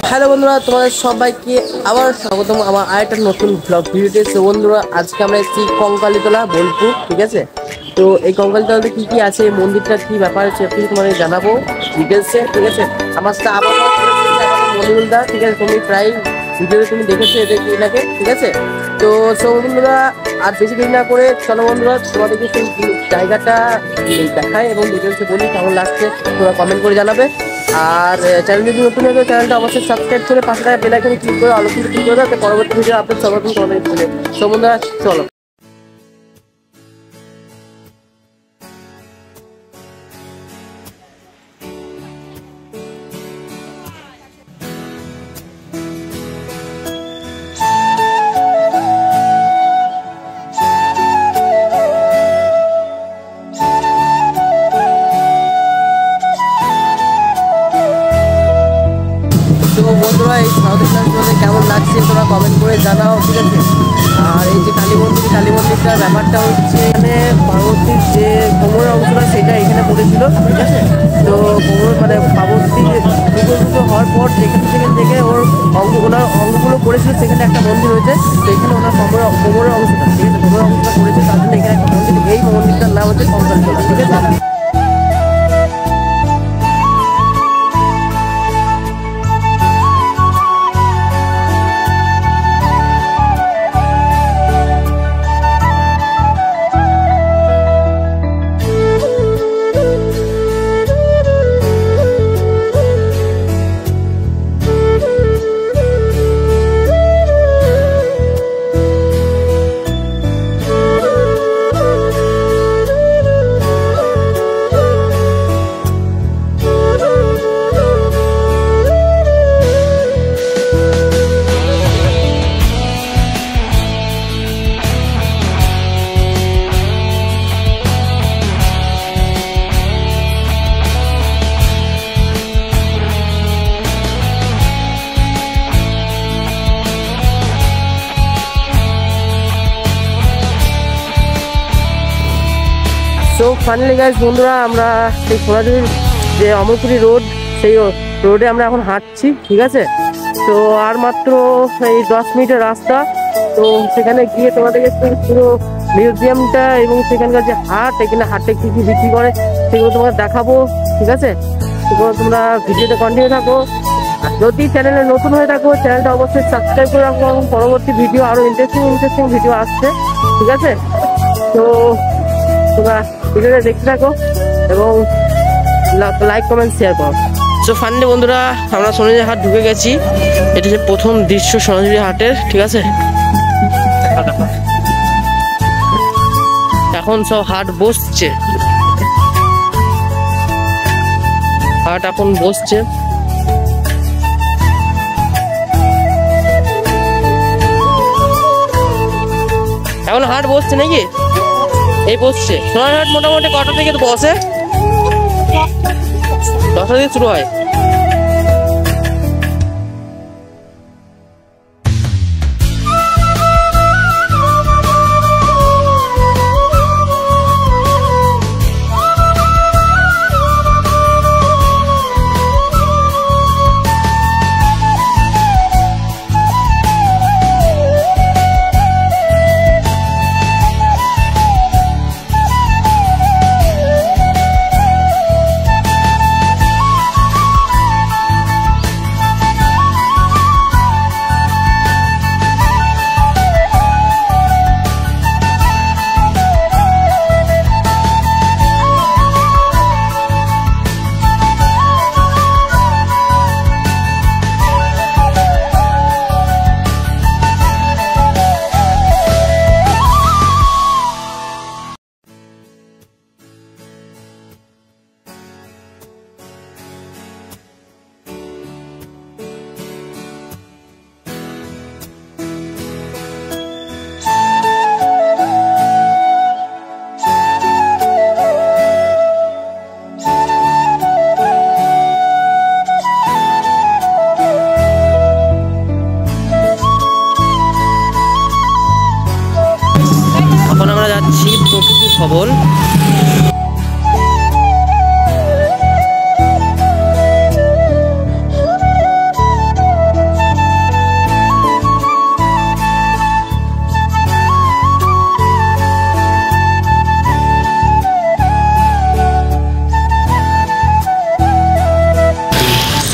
Hello বন্ধুরা, তোমাদের সবাইকে আবার স্বাগতম আমার আরেকটা নতুন ব্লগ ভিডিওতে। তো বন্ধুরা, আজকে আমরা এসেছি কঙ্কালীতলা বোলপুর, ঠিক আছে। তো এই কঙ্কালীতলাতে কি কি আছে, মন্দিরটার কি ব্যাপার আছে তোমাদের জানাবো ডিটেলসে, ঠিক আছে। আমার সাথে আবার মনিরুলদা, ঠিক আছে। তুমি প্রায় ভিডিওতে তুমি দেখেছো এটাকে, ঠিক আছে। তো বন্ধুরা, আর বেশি দেরি না করে চলো বন্ধুরা, তোমাদেরকে সেই জায়গাটা দেখায় এবং ডিটেলসে বলি কেমন লাগছে, তোমরা কমেন্ট করে জানাবে। আর চ্যানেল যদি নতুন হয়ে যায় চ্যানেলটা অবশ্যই সাবস্ক্রাইব করে পাশে থাকা বেল আইকনে ক্লিক করে অল ক্লিক করে দাও, পরবর্তী ভিডিও আপলোড সর্বপ্রথম তোমাদের চলে। তো বন্ধুরা চলো। তো বন্ধুরা, এই সাউথ ইন্ডিয়ান কেমন লাগছে তোমরা কমেন্ট করে জানাও, ঠিক আছে। আর এই যে কালী মন্দিরটার ব্যাপারটা হচ্ছে, এখানে পার্বতীর যে কোমরের অংশটা সেটা এখানে পড়েছিল, ঠিক আছে। তো কোমর মানে পার্বতী দুটো হওয়ার পর যেখান থেকে ওর অঙ্গগুলো পড়েছিল, সেখানে একটা মন্দির হয়েছে। তো এখানে ওনার কোমরের অংশটা, ঠিক আছে, কোমরের অংশটা পড়েছে, তার জন্য এখানে একটা মন্দির। এই মন্দিরটার নাম হচ্ছে কঙ্কালীতলা, ঠিক আছে। তো ফাইনালি গাইস বন্ধুরা, আমরা সেই সোনাঝুরির যে অমরপুরি রোড, সেই রোডে আমরা এখন হাঁটছি, ঠিক আছে। তো আর মাত্র এই 10 মিনিটের রাস্তা। তো সেখানে গিয়ে তোমাদেরকে পুরো মিউজিয়ামটা এবং সেখানকার যে হাট, এখানে হাটে কী কী বিক্রি করে সেগুলো তোমাদের দেখাবো, ঠিক আছে। তোমরা ভিডিওতে কন্টিনিউ থাকো। আর যদি চ্যানেলে নতুন হয়ে থাকো চ্যানেলটা অবশ্যই সাবস্ক্রাইব করে রাখবো, এবং পরবর্তী ভিডিও আরও ইন্টারেস্টিং ভিডিও আসছে, ঠিক আছে। তো তোমরা ভিডিওটা দেখতে থাকো এবং লাইক কমেন্ট শেয়ার করো। সো ফাইনালি বন্ধুরা, আমরা সোনাঝুরি হাট ঢুকে গেছি। এটা হচ্ছে প্রথম দৃশ্য সোনাঝুরি হাটের, ঠিক আছে। এখন সব হাট বসছে, হাট এখন বসছে। এখন হাট বসছে নাকি? এই বসছে। সোনাঝুরি হাট মোটামুটি কটা থেকে বসে? 10টা থেকে শুরু হয়।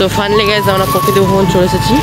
সো ফাইনালি গাইজ আমরা প্রকৃতি ভ্রমণ চলে এসেছি।